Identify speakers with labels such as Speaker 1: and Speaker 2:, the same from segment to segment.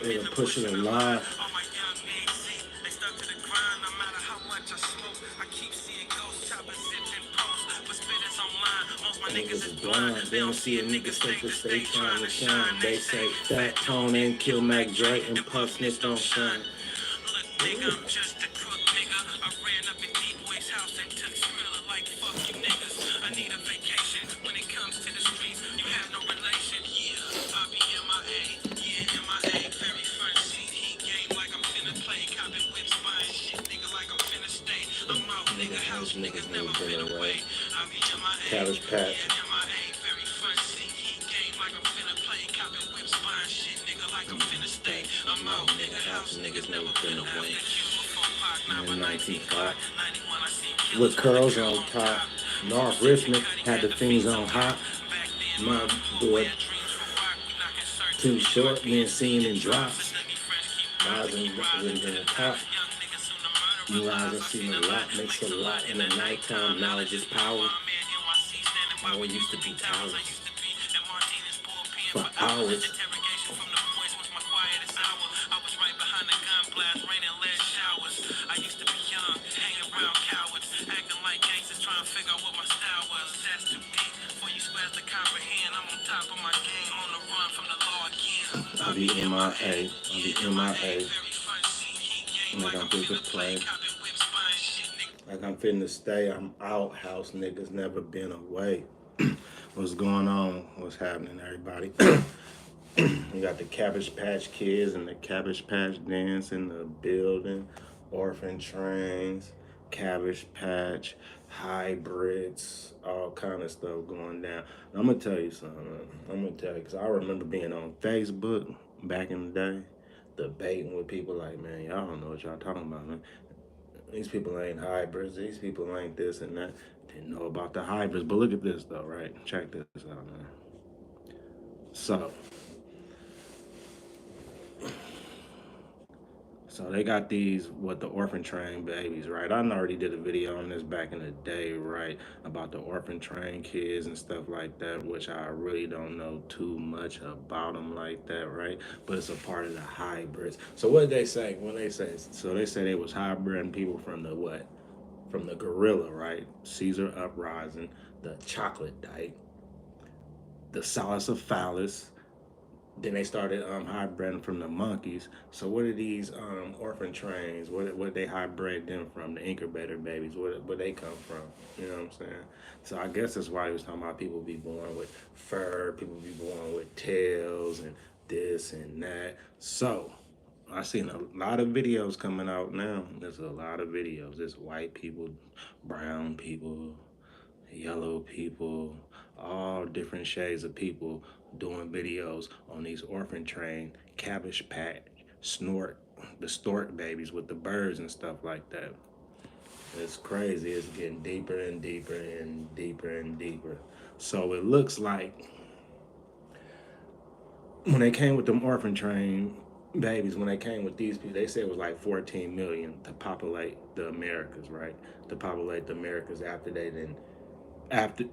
Speaker 1: It'll push it alive. Niggas is blind. They don't see a nigga stay trying to shine. They say Fat Tone and Kill Mac Dre and Puff Sniff don't shine. Nigga, I'm just a crook, nigga. I ran up in D-Boy's house and took Skrilla like fuck you niggas. I need a vacation. When it comes to the streets, you have no relation. Yeah, I be MIA. Yeah, MIA. Very front seat. Heat game like I'm finna play. Copping whips, buying shit, nigga, like I'm finna stay. I'm out, nigga. House niggas never been away. I be MIA. Cabbage Patch. Yeah, MIA. Very front seat. Heat game like I'm finna play. Copping whips, buying shit, nigga, like I'm finna stay. I'm out, nigga. House niggas never been away. In 1905, with curls on top. North Richmond had the things on hot. My boy, too short, being seen in drops. Rising in the top. You rise and see a lot, makes a lot in the nighttime. Knowledge is power. Power used to be towers for hours. I used to be young, hang around cowards, acting like gangsters, trying to figure out what my style was. That's to me, before you spaz to comprehend, I'm on top of my game, on the run from the law again. I be MIA, I be MIA. Like I'm fit to play, like I'm fitting to stay. I'm out, house niggas never been away. What's going on? What's happening, everybody? We got the Cabbage Patch Kids and the Cabbage Patch Dance in the building. Orphan trains, Cabbage Patch, hybrids, all kind of stuff going down. And I'm gonna tell you something. I'm gonna tell you, because I remember being on Facebook back in the day, debating with people like, man, y'all don't know what y'all talking about, man. These people ain't hybrids. These people ain't this and that. Didn't know about the hybrids. But look at this, though, right? Check this out, man. So they got these, what, the orphan train babies, right? I already did a video on this back in the day, right? About the orphan train kids and stuff like that, which I really don't know too much about them like that, right? But it's a part of the hybrids. So what did they say when they say, so they say they was hybriding people from the what? From the gorilla, right? Caesar uprising, the chocolate dyke, the Salicicephalus. Then they started hybriding from the monkeys. So what are these orphan trains? What they hybrid them from? The incubator babies. Where they come from? You know what I'm saying? So I guess that's why he was talking about people be born with fur, people be born with tails and this and that. So I've seen a lot of videos coming out now. There's a lot of videos. There's white people, brown people, yellow people, all different shades of people doing videos on these orphan train, Cabbage Patch, snort, the stork babies with the birds and stuff like that. It's crazy. It's getting deeper and deeper and deeper and deeper. So it looks like when they came with them orphan train babies, when they came with these people, they said it was like 14 million to populate the Americas, right? To populate the Americas after they then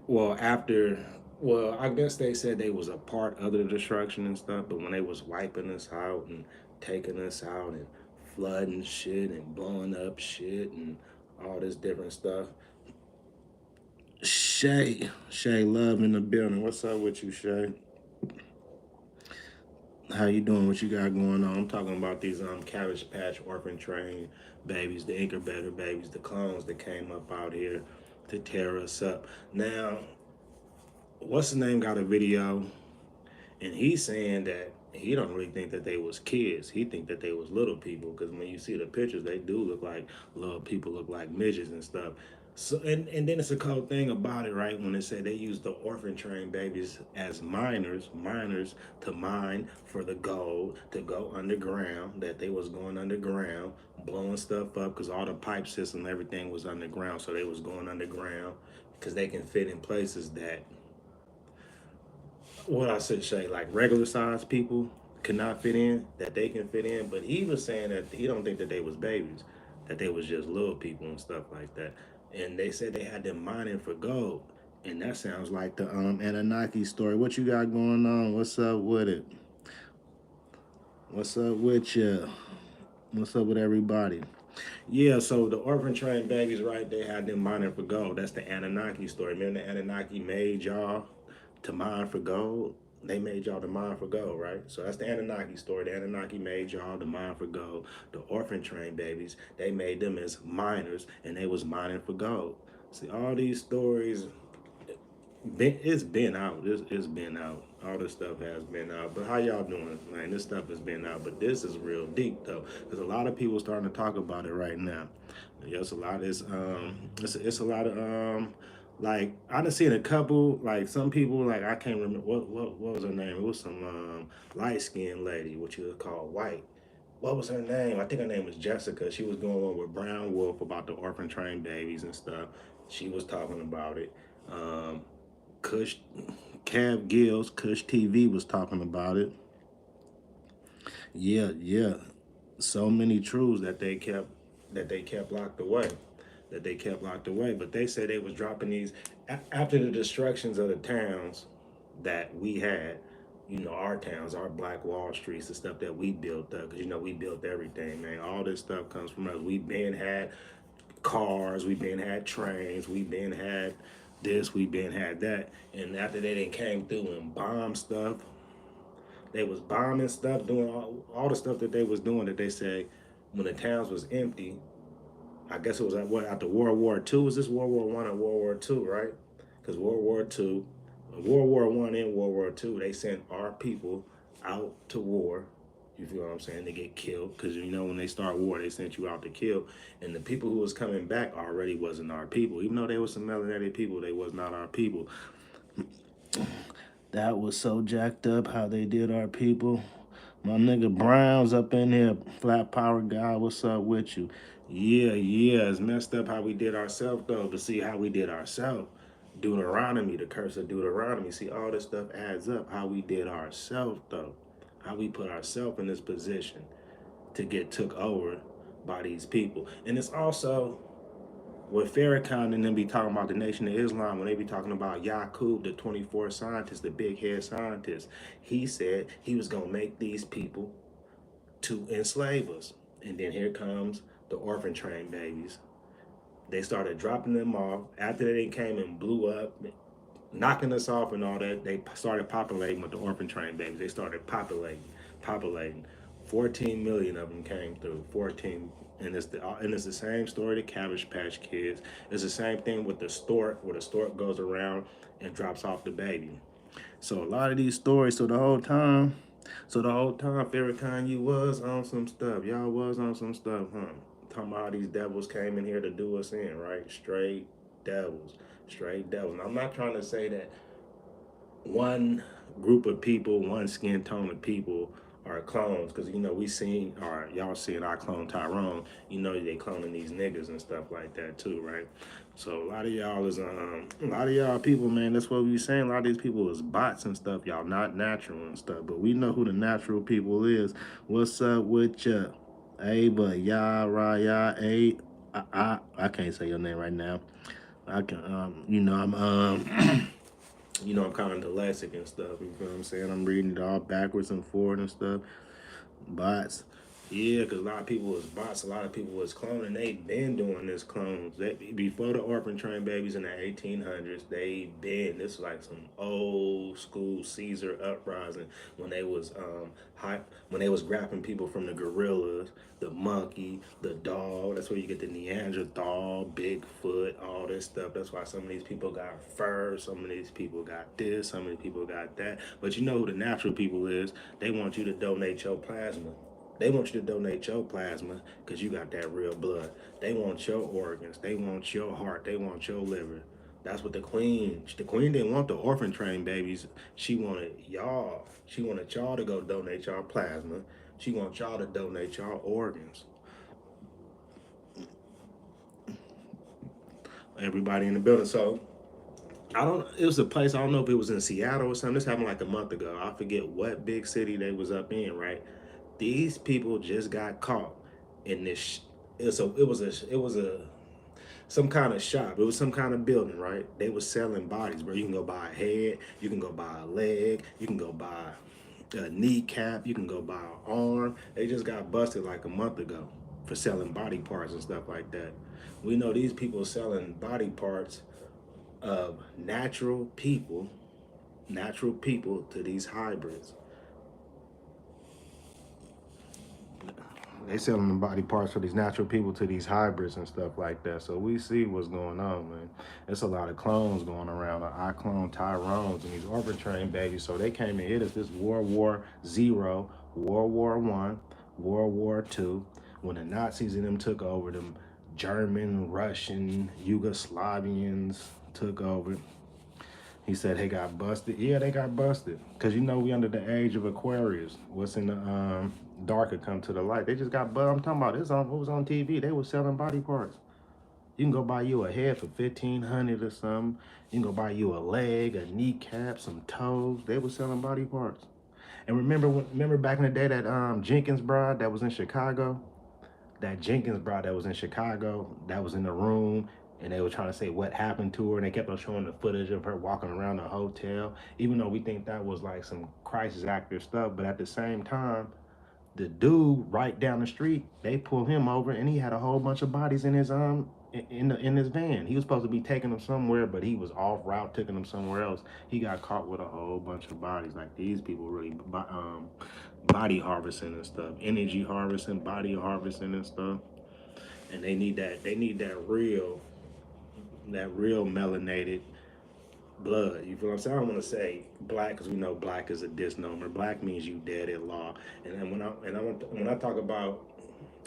Speaker 1: well, I guess they said they was a part of the destruction and stuff, but when they was wiping us out and taking us out and flooding shit and blowing up shit and all this different stuff. Shay Love in the building. What's up with you, Shay? How you doing? What you got going on? I'm talking about these Cabbage Patch orphan train babies, the incubator babies, the clones that came up out here to tear us up. Now, what's his name got a video, and he's saying that he don't really think that they was kids. He think that they was little people, because when you see the pictures, they do look like little people, look like midgets and stuff. So and then it's a cool thing about it, right? When they say they use the orphan train babies as miners to mine for the gold, to go underground, that they was going underground, blowing stuff up, because all the pipe system, everything was underground. So they was going underground because they can fit in places that, what I said, Shay, like regular sized people could not fit in, that they can fit in. But he was saying that he don't think that they was babies, that they was just little people and stuff like that. And they said they had them mining for gold. And that sounds like the Anunnaki story. What you got going on? What's up with it? What's up with you? What's up with everybody? Yeah, so the orphan train babies, right? They had them mining for gold. That's the Anunnaki story. Remember the Anunnaki made y'all to mine for gold? They made y'all to mine for gold, right? So that's the Anunnaki story. The Anunnaki made y'all to mine for gold. The orphan train babies, they made them as miners and they was mining for gold. See, all these stories it's been out. It's been out. All this stuff has been out. But how y'all doing, man? This stuff has been out. But this is real deep though, because a lot of people starting to talk about it right now. Yes, a lot is it's a lot of like I done seen a couple like some people like I can't remember what was her name. It was some light skinned lady, which you would call white. What was her name? I think her name was Jessica. She was doing one with Brown Wolf about the orphan train babies and stuff. She was talking about it. Kush, Cav Gills, Kush TV was talking about it. Yeah, yeah. So many truths that they kept locked away, that they kept locked away. But they said they was dropping these after the destructions of the towns that we had. You know, our towns, our Black Wall Streets, the stuff that we built up. Because you know we built everything, man. All this stuff comes from us. We been had cars, we been had trains, we been had this, we been had that. And after they didn't came through and bombed stuff, they was bombing stuff, doing all the stuff that they was doing that they say when the towns was empty. I guess it was at what after World War II. Was this World War One or World War II, right? Because World War One and World War II, they sent our people out to war. You feel what I'm saying? They get killed because you know when they start war, they sent you out to kill, and the people who was coming back already wasn't our people. Even though they were some melanated people, they was not our people. That was so jacked up how they did our people. My nigga Brown's up in here, flat power guy. What's up with you? Yeah, yeah. It's messed up how we did ourselves though. But see how we did ourselves. Deuteronomy, the curse of Deuteronomy. See, all this stuff adds up. How we did ourselves though. How we put ourselves in this position to get took over by these people. And it's also with Farrakhan and them be talking about the Nation of Islam, when they be talking about Yaqub, the 24th scientist, the big head scientist, he said he was going to make these people to enslave us. And then here comes the orphan train babies. They started dropping them off. After they came and blew up, knocking us off and all that, they started populating with the orphan train babies. They started populating. 14 million of them came through. 14, and it's the same story. The Cabbage Patch Kids. It's the same thing with the stork, where the stork goes around and drops off the baby. So a lot of these stories. So the whole time, Farrakhan, you was on some stuff. Y'all was on some stuff, huh? Talking about how these devils came in here to do us in, right? Straight devils. Straight devils. And I'm not trying to say that one group of people, one skin tone of people are clones, because you know we seen or y'all seen our clone Tyrone. You know they cloning these niggas and stuff like that too, right? So a lot of y'all is a lot of y'all people, man. That's what we saying. A lot of these people is bots and stuff. Y'all not natural and stuff, but we know who the natural people is. What's up with ya? Ava, ya, Raya, A. I can't say your name right now. I can, you know, I'm kind of dyslexic and stuff. You feel what I'm saying? I'm reading it all backwards and forward and stuff. Bots. Yeah, because a lot of people was bots. A lot of people was cloning. They been doing this clones. Before the orphan train babies in the 1800s, they been. This was like some old school Caesar uprising when they was when they was grabbing people from the gorillas, the monkey, the dog. That's where you get the Neanderthal, Bigfoot, all this stuff. That's why some of these people got fur, some of these people got this, some of these people got that. But you know who the natural people is? They want you to donate your plasma. They want you to donate your plasma because you got that real blood. They want your organs. They want your heart. They want your liver. That's what the queen didn't want the orphan train babies. She wanted y'all. She wanted y'all to go donate y'all plasma. She wants y'all to donate y'all organs. Everybody in the building. So I don't. It was a place. I don't know if it was in Seattle or something. This happened like a month ago. I forget what big city they was up in. Right. These people just got caught in this. It was a some kind of shop. It was some kind of building, right? They was selling bodies, bro. You can go buy a head, you can go buy a leg, you can go buy a kneecap. You can go buy an arm. They just got busted like a month ago for selling body parts and stuff like that. We know these people selling body parts of natural people to these hybrids. They selling the body parts for these natural people to these hybrids and stuff like that. So we see what's going on, man. It's a lot of clones going around. I clone Tyrones and these orbit train babies. So they came and hit us this World War Zero, World War One, World War Two, when the Nazis and them took over. Them German, Russian, Yugoslavians took over. He said they got busted. Yeah, they got busted. Cause you know we under the age of Aquarius. What's in the dark could come to the light. They just got busted. I'm talking about this on what was on TV. They were selling body parts. You can go buy you a head for 1,500 or something. You can go buy you a leg, a kneecap, some toes. They were selling body parts. And remember back in the day that Jenkins bride that was in Chicago? That Jenkins bride that was in Chicago, that was in the room, and they were trying to say what happened to her, and they kept on showing the footage of her walking around the hotel, even though we think that was like some crisis actor stuff. But at the same time, the dude right down the street, they pulled him over, and he had a whole bunch of bodies in his in his van. He was supposed to be taking them somewhere, but he was off route, taking them somewhere else. He got caught with a whole bunch of bodies. Like these people really body harvesting and stuff, energy harvesting, body harvesting and stuff. And they need that real melanated blood. You feel what I'm saying? I don't want to say black because we know black is a misnomer. Black means you dead at law. And then when I talk about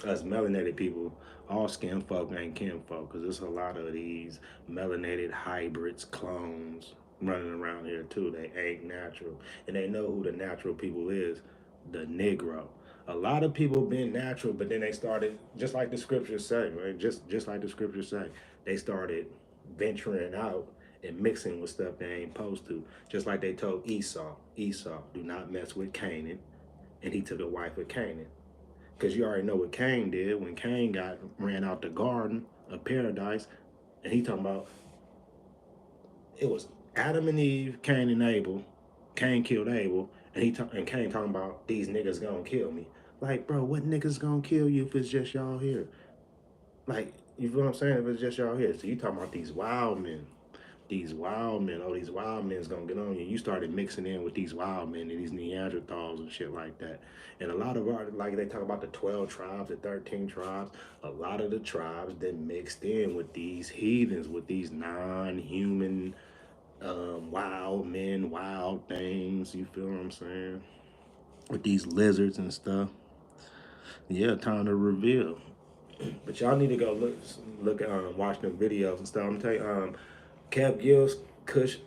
Speaker 1: us melanated people, all skin folk ain't kin folk because there's a lot of these melanated hybrids, clones running around here too. They ain't natural, and they know who the natural people is, the Negro. A lot of people been natural, but then they started just like the scriptures say, right? Just like the scriptures say, they started venturing out and mixing with stuff they ain't supposed to. Just like they told Esau, do not mess with Canaan, and he took a wife of Canaan. Because you already know what Cain did when Cain got ran out the garden of paradise, and he talking about it was Adam and Eve, Cain and Abel. Cain killed Abel, and and Cain talking about these niggas gonna kill me. Like, bro, what niggas gonna kill you if it's just y'all here? Like, you feel what I'm saying? If it's just y'all here, so you talking about these wild men, oh, these wild men's gonna get on you. You started mixing in with these wild men and these Neanderthals and shit like that. And a lot of our, like they talk about the 12 tribes, the 13 tribes, a lot of the tribes that mixed in with these heathens, with these non-human wild men, wild things. You feel what I'm saying? With these lizards and stuff. Yeah, time to reveal. But y'all need to go look at watch them videos and stuff. I'm telling you, Kev Gills, Kush,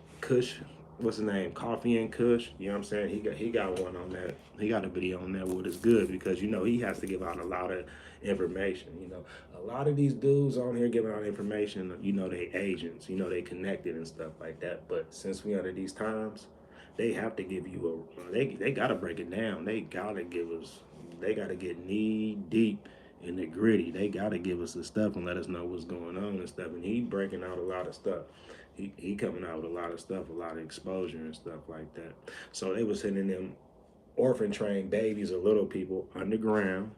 Speaker 1: what's his name? Coffee and Kush. You know what I'm saying? He got one on that. He got a video on that, what is good because you know he has to give out a lot of information. You know, a lot of these dudes on here giving out information. You know, they agents. You know, they connected and stuff like that. But since we under these times, they have to give you a. They gotta break it down. They gotta give us. They gotta get knee deep in the gritty. They gotta give us the stuff and let us know what's going on and stuff. And he breaking out a lot of stuff. He coming out with a lot of stuff, a lot of exposure and stuff like that. So they was sending them orphan trained babies or little people underground,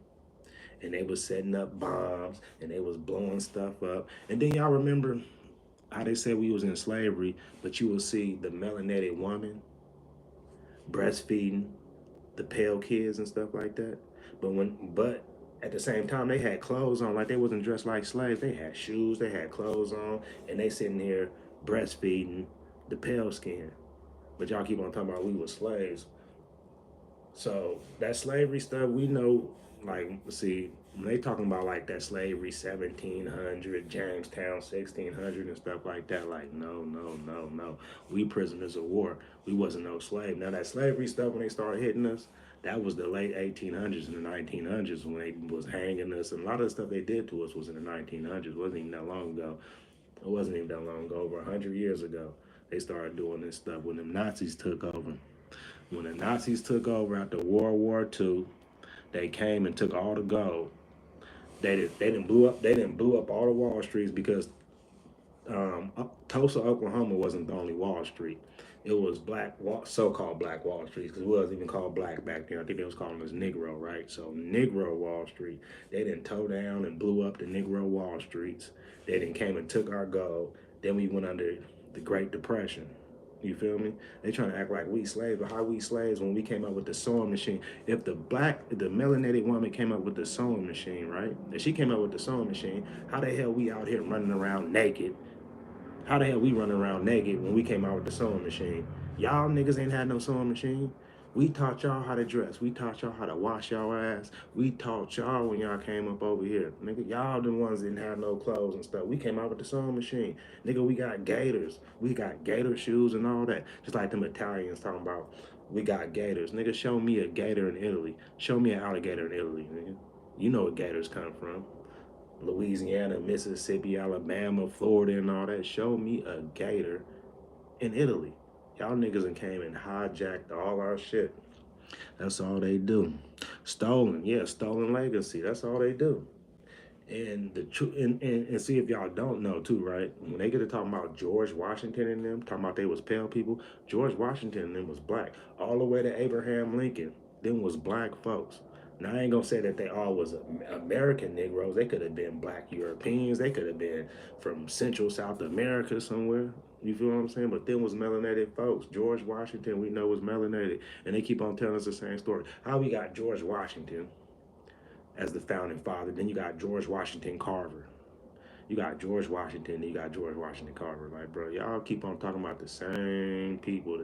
Speaker 1: and they was setting up bombs and they was blowing stuff up. And then y'all remember how they said we was in slavery, but you will see the melanated woman breastfeeding the pale kids and stuff like that. But at the same time they had clothes on, like they wasn't dressed like slaves. They had shoes, they had clothes on, and they sitting here breastfeeding the pale skin. But y'all keep on talking about we were slaves. So that slavery stuff, we know, like, see, when they talking about like that slavery 1700, Jamestown 1600 and stuff like that, like, no, no, no, no. We prisoners of war. We wasn't no slave. Now that slavery stuff, when they started hitting us, that was the late 1800s and the 1900s when they was hanging us. And a lot of the stuff they did to us was in the 1900s. It wasn't even that long ago. It wasn't even that long ago, over 100 years ago. They started doing this stuff when the Nazis took over. When the Nazis took over after World War II, they came and took all the gold. They didn't blew up all the Wall Streets because Tulsa, Oklahoma wasn't the only Wall Street. It was so-called Black Wall Street, because it wasn't even called Black back then. I think they was calling us Negro, right? So Negro Wall Street, they didn't tow down and blew up the Negro Wall Streets. They didn't came and took our gold. Then we went under the Great Depression. You feel me? They trying to act like we slaves, but how we slaves when we came up with the sewing machine? If the melanated woman came up with the sewing machine, right? If she came up with the sewing machine, how the hell we out here running around naked? How the hell we running around naked when we came out with the sewing machine? Y'all niggas ain't had no sewing machine. We taught y'all how to dress. We taught y'all how to wash y'all ass. We taught y'all when y'all came up over here. Nigga, y'all the ones that didn't have no clothes and stuff. We came out with the sewing machine. Nigga, we got gators. We got gator shoes and all that. Just like them Italians talking about, we got gators. Nigga, show me a gator in Italy. Show me an alligator in Italy, nigga. You know where gators come from. Louisiana, Mississippi, Alabama, Florida, and all that. Show me a gator in Italy. Y'all niggas and came and hijacked all our shit. That's all they do. Stolen, yeah, stolen legacy. That's all they do. And the truth, and see, if y'all don't know too, right? When they get to talking about George Washington and them, talking about they was pale people, George Washington and them was black. All the way to Abraham Lincoln, them was black folks. Now I ain't gonna say that they all was American Negroes. They could have been black Europeans. They could have been from Central South America somewhere. You feel what I'm saying? But them was melanated folks. George Washington, we know, was melanated, and they keep on telling us the same story. How we got George Washington as the founding father. Then you got George Washington Carver. You got George Washington, then you got George Washington Carver. Like, bro, y'all keep on talking about the same people.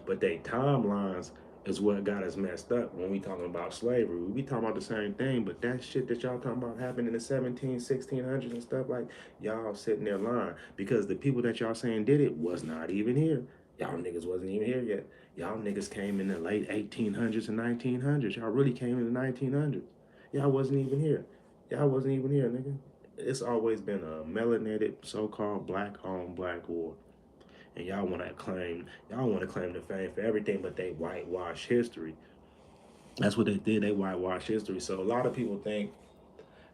Speaker 1: But they timelines is what got us messed up when we talking about slavery. We be talking about the same thing, but that shit that y'all talking about happened in the 1600s and stuff, like, y'all sitting there lying. Because the people that y'all saying did it was not even here. Y'all niggas wasn't even here yet. Y'all niggas came in the late 1800s and 1900s. Y'all really came in the 1900s. Y'all wasn't even here. Y'all wasn't even here, nigga. It's always been a melanated, so-called black on black war. And y'all want to claim the fame for everything, but they whitewash history. That's what they did. They whitewash history. So a lot of people think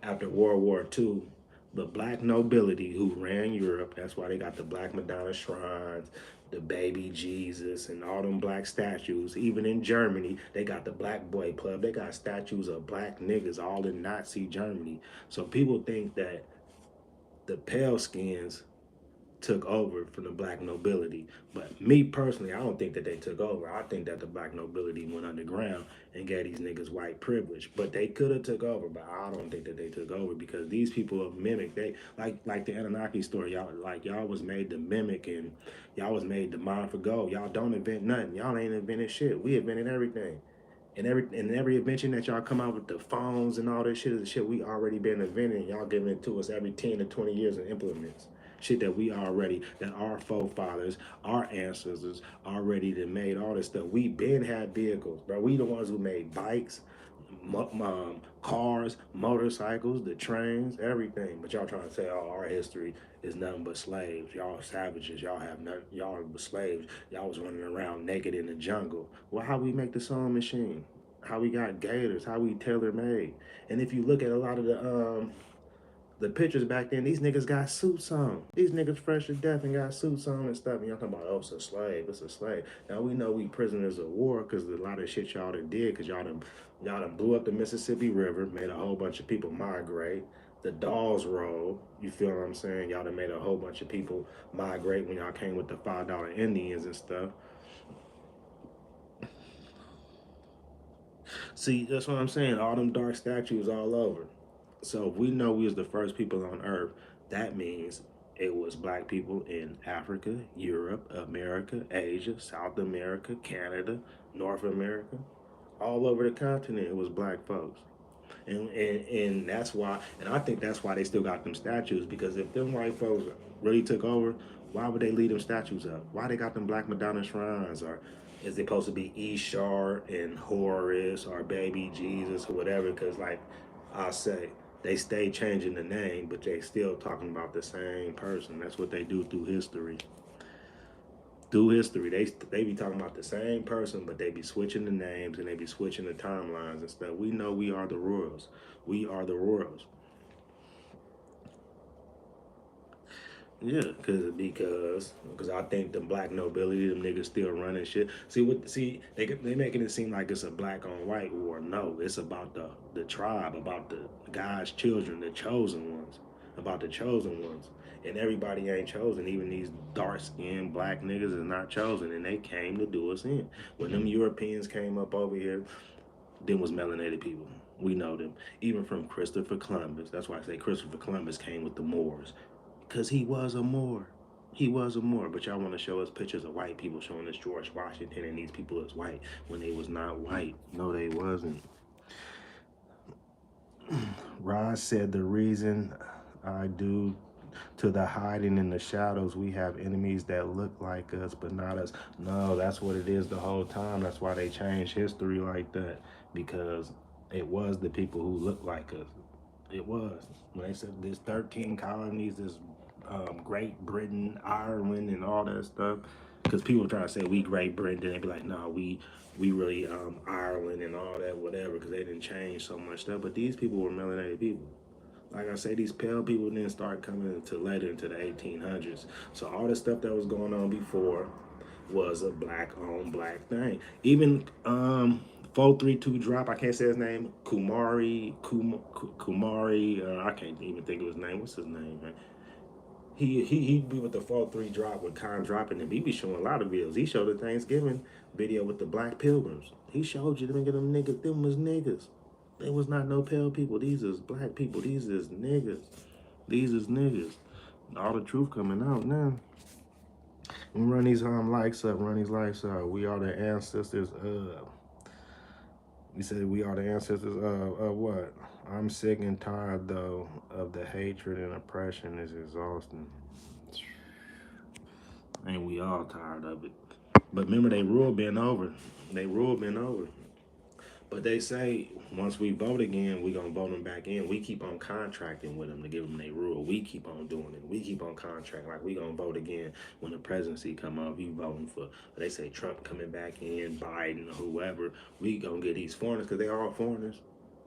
Speaker 1: after World War II, the black nobility who ran Europe, that's why they got the Black Madonna shrines, the baby Jesus, and all them black statues. Even in Germany, they got the Black Boy Club. They got statues of black niggas all in Nazi Germany. So people think that the pale skins took over from the black nobility. But me personally, I don't think that they took over. I think that the black nobility went underground and gave these niggas white privilege. But they could have took over, but I don't think that they took over because these people have mimicked. They like the Anunnaki story. Y'all was made to mimic and y'all was made to mine for gold. Y'all don't invent nothing. Y'all ain't invented shit. We invented everything. And every invention that y'all come out with, the phones and all this shit, is the shit we already been inventing. Y'all giving it to us every 10 to 20 years in implements. Shit that our forefathers, our ancestors already done made all this stuff. We been had vehicles, bro. We the ones who made bikes, cars, motorcycles, the trains, everything. But y'all trying to say, oh, our history is nothing but slaves. Y'all savages. Y'all have nothing. Y'all were slaves. Y'all was running around naked in the jungle. Well, how we make the sewing machine? How we got gators? How we tailor made? And if you look at a lot of the pictures back then, these niggas got suits on. These niggas fresh to death and got suits on and stuff. And y'all talking about, oh, it's a slave, it's a slave. Now we know we prisoners of war because a lot of shit y'all done did, because y'all done blew up the Mississippi River, made a whole bunch of people migrate. The Dawes Roll, you feel what I'm saying? Y'all done made a whole bunch of people migrate when y'all came with the $5 Indians and stuff. See, that's what I'm saying. All them dark statues all over. So if we know we was the first people on Earth, that means it was black people in Africa, Europe, America, Asia, South America, Canada, North America, all over the continent. It was black folks, and that's why. And I think that's why they still got them statues, because if them white folks really took over, why would they leave them statues up? Why they got them Black Madonna shrines? Or is it supposed to be Ishar and Horus or Baby Jesus or whatever? Because like I say, they stay changing the name, but they still talking about the same person. That's what they do through history. Through history, they be talking about the same person, but they be switching the names and they be switching the timelines and stuff. We know we are the royals. We are the royals. Yeah, because I think the black nobility, them niggas still running shit. They making it seem like it's a black on white war. No, it's about the tribe, about the God's children, the chosen ones, about the chosen ones. And everybody ain't chosen. Even these dark skinned black niggas is not chosen, and they came to do us in. When them Europeans came up over here, them was melanated people. We know them. Even from Christopher Columbus. That's why I say Christopher Columbus came with the Moors. Because he was a Moor. He was a Moor. But y'all want to show us pictures of white people showing us George Washington and these people as white when they was not white. No, they wasn't. Rod said the reason I do to the hiding in the shadows, we have enemies that look like us but not us. No, that's what it is the whole time. That's why they changed history like that, because it was the people who looked like us. It was. When they said there's 13 colonies, there's Great Britain, Ireland, and all that stuff. Because people try to say we Great Britain, then they be like, no, we really Ireland and all that, whatever, because they didn't change so much stuff. But these people were melanated people. Like I say, these pale people didn't start coming into later into the 1800s. So all the stuff that was going on before was a black on black thing. Even 432 drop, I can't say his name. Kumari. I can't even think of his name. What's his name, man? He be with the 4-3 drop with Con dropping and he be showing a lot of videos. He showed the Thanksgiving video with the black pilgrims. He showed you them niggas, them was niggas. They was not no pale people. These is black people. These is niggas. These is niggas. All the truth coming out now. Run these likes up, run these likes up. We are the ancestors of. We said we are the ancestors of what? I'm sick and tired though of the hatred and oppression is exhausting. Ain't we all tired of it? But remember, they rule been over. They rule been over. But they say once we vote again, we gonna vote them back in. We keep on contracting with them to give them their rule. We keep on doing it. We keep on contracting like we gonna vote again when the presidency come up. You voting for? They say Trump coming back in, Biden, whoever. We gonna get these foreigners because they all foreigners.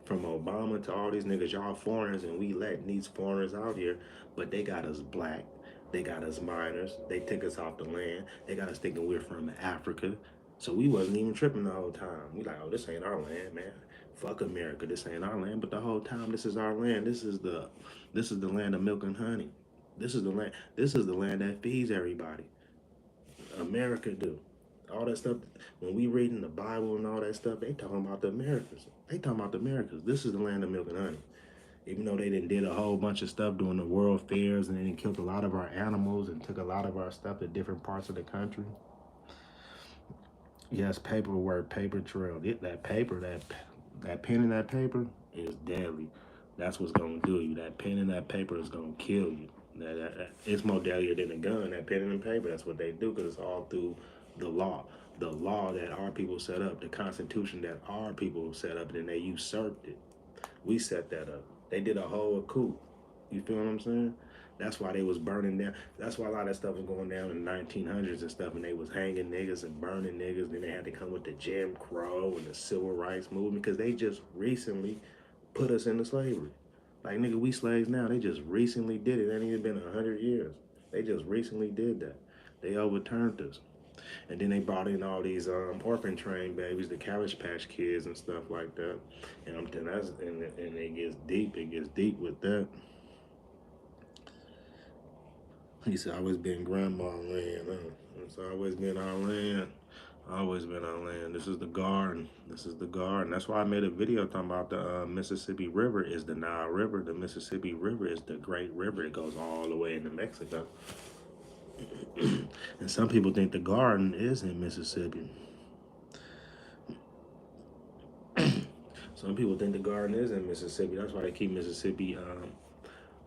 Speaker 1: From Obama to all these niggas, y'all foreigners, and we letting these foreigners out here. But they got us black. They got us minors. They took us off the land. They got us thinking we're from Africa. So we wasn't even tripping the whole time. We like, oh, this ain't our land, man. Fuck America, this ain't our land. But the whole time, this is our land. This is the land of milk and honey. This is the land. This is the land that feeds everybody. America do. All that stuff. When we reading the Bible and all that stuff, they talking about the Americas. They talking about the Americas. This is the land of milk and honey. Even though they didn't did a whole bunch of stuff during the world fairs and they killed a lot of our animals and took a lot of our stuff to different parts of the country. Yes, paperwork, paper trail. That paper, that pen and that paper is deadly. That's what's gonna do you. That pen and that paper is gonna kill you. It's more deadlier than a gun. That pen and paper. That's what they do because it's all through the law. The law that our people set up, the Constitution that our people set up, and then they usurped it. We set that up. They did a whole coup. You feel what I'm saying? That's why they was burning down. That's why a lot of that stuff was going down in the 1900s and stuff, and they was hanging niggas and burning niggas. Then they had to come with the Jim Crow and the Civil Rights Movement because they just recently put us into slavery. Like, nigga, we slaves now. They just recently did it. It ain't even been 100 years. They just recently did that. They overturned us. And then they brought in all these orphan train babies, the Cabbage Patch Kids and stuff like that. And I'm telling and it gets deep. It gets deep with that. He said, always been grandma land. It's always been our land. Always been our land. This is the garden. This is the garden. That's why I made a video talking about the Mississippi River is the Nile River. The Mississippi River is the great river. It goes all the way into Mexico. And some people think the garden is in Mississippi. Some people think the garden is in Mississippi. That's why they keep Mississippi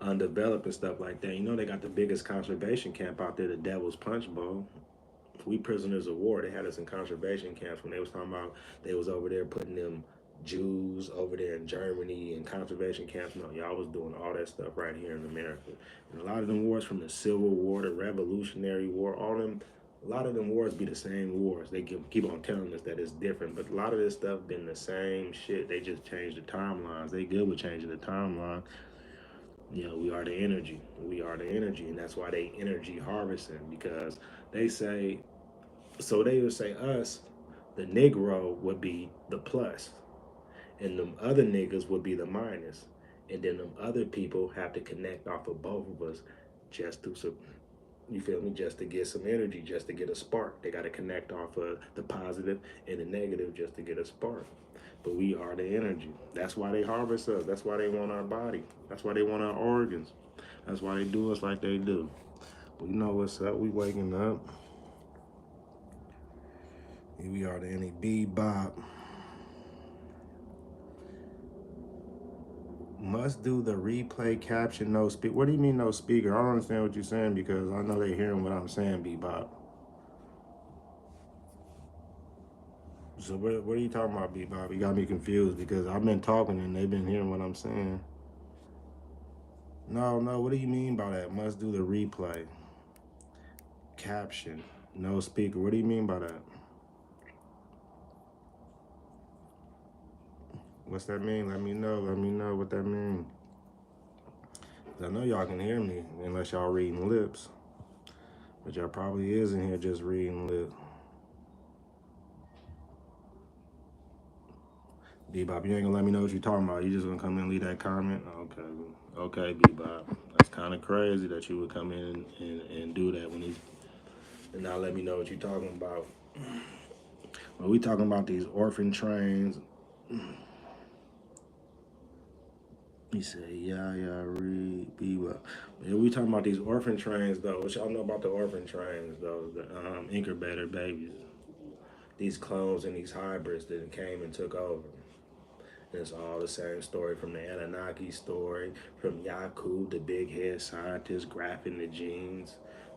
Speaker 1: undeveloped and stuff like that. You know, they got the biggest conservation camp out there, the Devil's Punch Bowl. We prisoners of war. They had us in conservation camps when they was talking about they was over there putting them Jews over there in Germany in conservation camps. No, y'all was doing all that stuff right here in America. And a lot of them wars from the Civil War, the Revolutionary War, all them, a lot of them wars be the same wars. They keep on telling us that it's different, but a lot of this stuff been the same shit. They just changed the timelines. They good with changing the timeline. You know, we are the energy. We are the energy, and that's why they energy harvesting, because they say, so they would say us, the Negro would be the plus, and them other niggas would be the minus, and then them other people have to connect off of both of us just to you feel me, just to get some energy, just to get a spark. They got to connect off of the positive and the negative just to get a spark. But we are the energy. That's why they harvest us. That's why they want our body. That's why they want our organs. That's why they do us like they do. We know what's up. We waking up. Here we are the NEB. Must do the replay caption, no speak. What do you mean no speaker? I don't understand what you're saying, because I know they're hearing what I'm saying, Bebop. So what are you talking about, Bebop? You got me confused, because I've been talking and they've been hearing what I'm saying. No, what do you mean by that? Must do the replay caption, no speaker. What do you mean by that? What's that mean? Let me know. Let me know what that means. I know y'all can hear me unless y'all reading lips. But y'all probably is in here just reading lips. Bebop, you ain't gonna let me know what you're talking about. You just gonna come in and leave that comment? Okay. Okay, Bebop. That's kind of crazy that you would come in and do that when he's and not let me know what you're talking about. When we talking about these orphan trains, he said, yeah, read, Bebop. Yeah, we talking about these orphan trains, though. What y'all know about the orphan trains, though? The incubator babies. These clones and these hybrids that came and took over. And it's all the same story, from the Anunnaki story, from Yakub, the big head scientist, graphing the genes,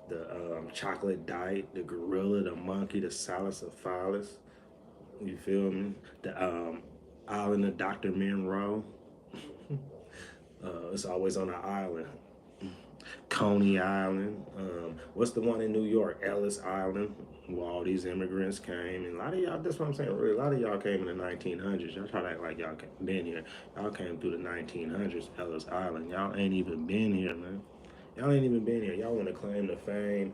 Speaker 1: the chocolate diet, the gorilla, the monkey, the Salacephalus. You feel me? The island of Dr. Monroe. It's always on an island. Coney Island. What's the one in New York? Ellis Island, where all these immigrants came. And a lot of y'all, that's what I'm saying, really, a lot of y'all came in the 1900s. Y'all try to act like y'all been here. Y'all came through the 1900s, Ellis Island. Y'all ain't even been here, man. Y'all ain't even been here. Y'all want to claim the fame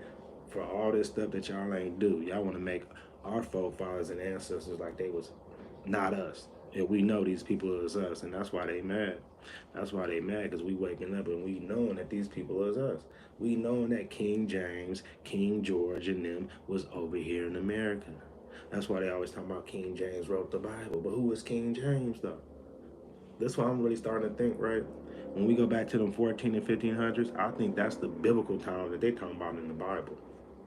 Speaker 1: for all this stuff that y'all ain't do. Y'all want to make our forefathers and ancestors like they was not us. And we know these people is us, and that's why they mad. That's why they mad, because we waking up and we knowing that these people is us. We knowing that King James, King George, and them was over here in America. That's why they always talk about King James wrote the Bible. But who is King James, though? That's why I'm really starting to think, right? When we go back to them 14 and 1500s, I think that's the biblical times that they talking about in the Bible.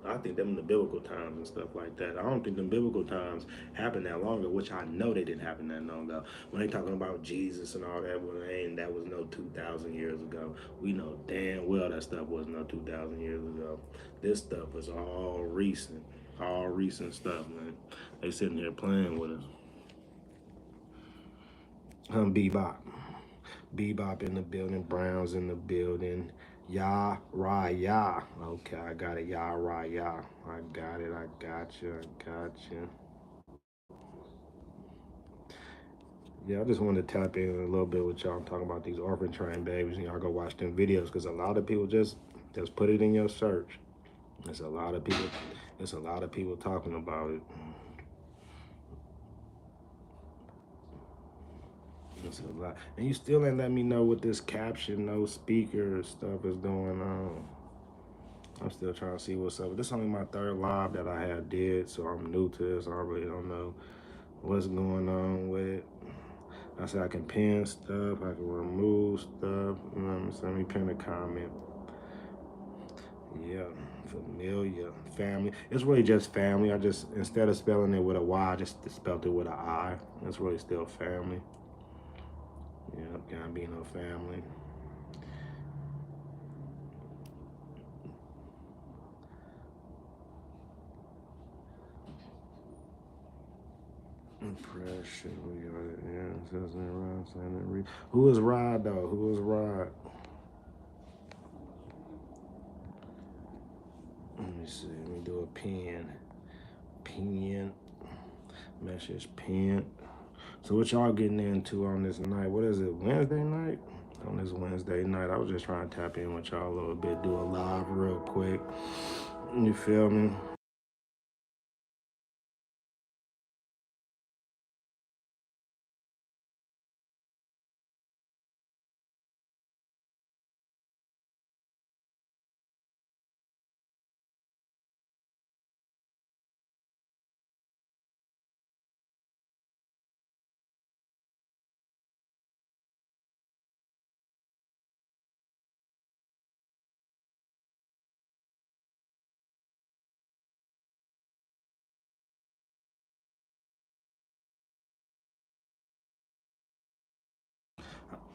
Speaker 1: I think them in the biblical times and stuff like that. I don't think them biblical times happened that long ago, which I know they didn't happen that long ago. When they talking about Jesus and all that, well, ain't that was no 2,000 years ago. We know damn well that stuff was no 2,000 years ago. This stuff is all recent stuff, man. They sitting here playing with us. Bebop. Bebop in the building, Browns in the building. Yah, Rah, okay, I got it. Yah, Rah. I got it. I got you. Yeah, I just wanted to tap in a little bit with y'all. I'm talking about these orphan train babies, and y'all go watch them videos, because a lot of people just put it in your search. There's a lot of people. There's a lot of people talking about it. It's a lot, and you still ain't let me know what this caption, no speaker stuff is going on. I'm still trying to see what's up. This is only my third live that I have did, so I'm new to this. I really don't know what's going on with it. I said I can pin stuff, I can remove stuff. Let me pin a comment. Yeah, familiar, family. It's really just family. I just, instead of spelling it with a Y, I just spelled it with an I. It's really still family. Yeah, Gambino family. Impression. We got it. Yeah, it says Rod. Who is Rod though? Who is Rod? Let me see. Let me do a pin. Message pin. So what y'all getting into on this night? What is it? Wednesday night? on this Wednesday night. I was just trying to tap in with y'all a little bit, do a live real quick. You feel me?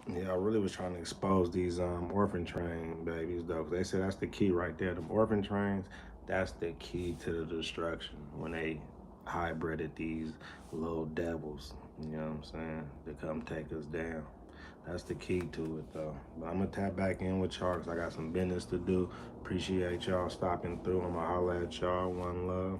Speaker 1: Yeah, I really was trying to expose these orphan train babies though, 'cause they said that's the key right there. The orphan trains, that's the key to the destruction when they hybrided these little devils. You know what I'm saying? To come take us down. That's the key to it though. But I'm gonna tap back in with y'all 'cause I got some business to do. Appreciate y'all stopping through. I'ma holla at y'all. One love.